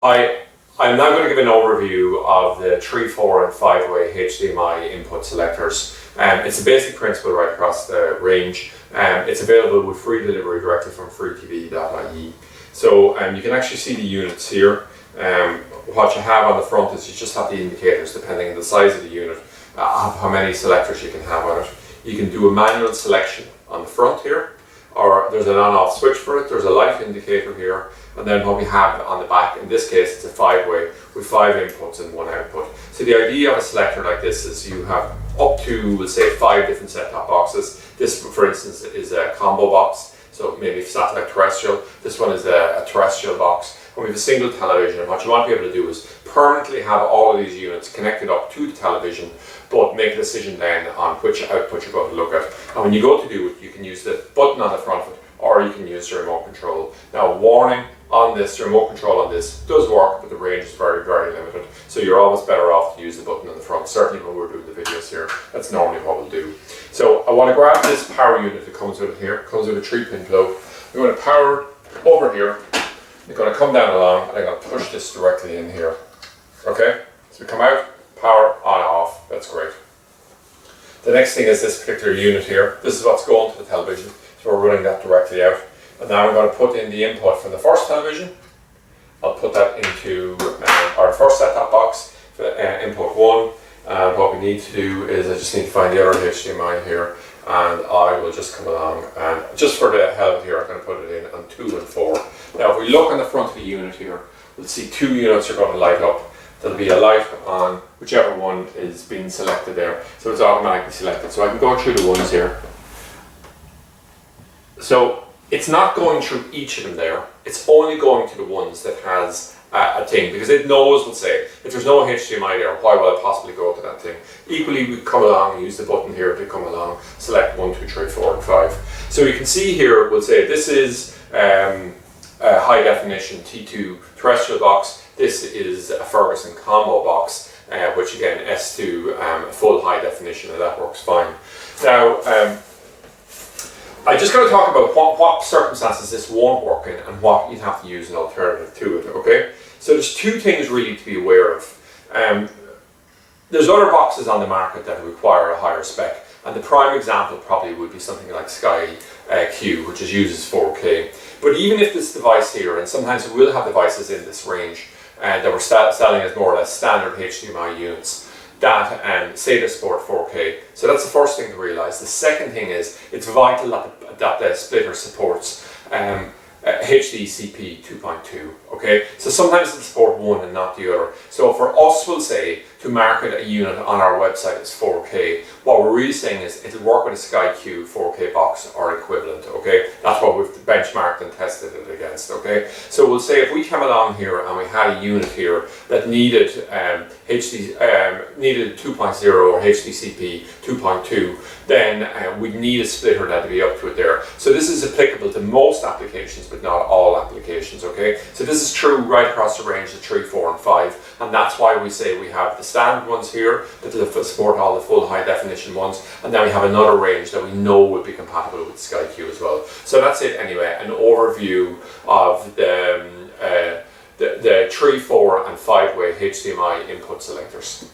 I'm now going to give an overview of the 3, 4 and 5-way HDMI input selectors. It's a basic principle right across the range. It's available with free delivery directly from freetv.ie. So you can actually see the units here. What you have on the front is you just have the indicators depending on the size of the unit, how many selectors you can have on it. You can do a manual selection on the front here, or there's an on-off switch for it. There's a light indicator here, and then what we have on the back, in this case it's a 5-way with 5 inputs and 1 output. So the idea of a selector like this is you have up to, we'll say, 5 different set-top boxes. This, for instance, is a combo box, so maybe satellite terrestrial. This one is a terrestrial box, and we have a single television. And what you want to be able to do is permanently have all of these units connected up to the television, but make a decision then on which output you're going to look at. And when you go to do it, you can use the button on the front of it, or you can use the remote control. Now, warning on this, the remote control on this does work, but the range is very, very limited. So you're almost better off to use the button on the front. Certainly when we're doing the videos here, that's normally what we'll do. So I want to grab this power unit that comes with it here. It comes with a 3-pin plug. I'm going to power over here. I'm going to come down along, and I'm going to push this directly in here. Okay? So we come out, power on, off. That's great. The next thing is this particular unit here. This is what's going to the television. So we're running that directly out. And now I'm going to put in the input from the first television. I'll put that into our first set-top box, input 1. And what we need to do is I just need to find the other HDMI here, and I will just come along, and just for the hell of it here, I'm going to put it in on 2 and 4. Now if we look on the front of the unit here, we'll see 2 units are going to light up. There'll be a light on whichever one is being selected there. So it's automatically selected. So I can go through the ones here. So it's not going through each of them there. It's only going to the ones that has a thing, because it knows, we'll say, if there's no HDMI there, why will I possibly go to that thing? Equally, we come along, use the button here to come along, select 1, 2, 3, 4, and 5. So you can see here, we'll say this is a high definition T2 terrestrial box. This is a Ferguson combo box, which again, S2 full high definition, and that works fine. Now, I'm just going to talk about what circumstances this won't work in and what you'd have to use an alternative to it, okay? So there's 2 things really to be aware of. There's other boxes on the market that require a higher spec, and the prime example probably would be something like Sky Q, which uses 4K. But even if this device here, and sometimes we will have devices in this range that we're selling as more or less standard HDMI units, that say they support 4K. So that's the first thing to realise. The second thing is it's vital that the splitter supports HDCP 2.2. Okay, so sometimes it'll support one and not the other. So for us, we'll say to market a unit on our website as 4K. What we're really saying is it'll work with a Sky Q 4K box or equivalent. Okay, that's what we've benchmarked and tested it against. Okay, so we'll say if we came along here and we had a unit here that needed needed 2.0 or HDCP 2.2, then we'd need a splitter that to be up to it there. So this is applicable to most applications, but not all applications. Okay, so this is true right across the range of 3, 4, and 5, and that's why we say we have the standard ones here that support all the full high definition ones, and then we have another range that we know will be compatible with Sky Q as well. So that's it anyway, an overview of the 3, 4, and 5-way HDMI input selectors.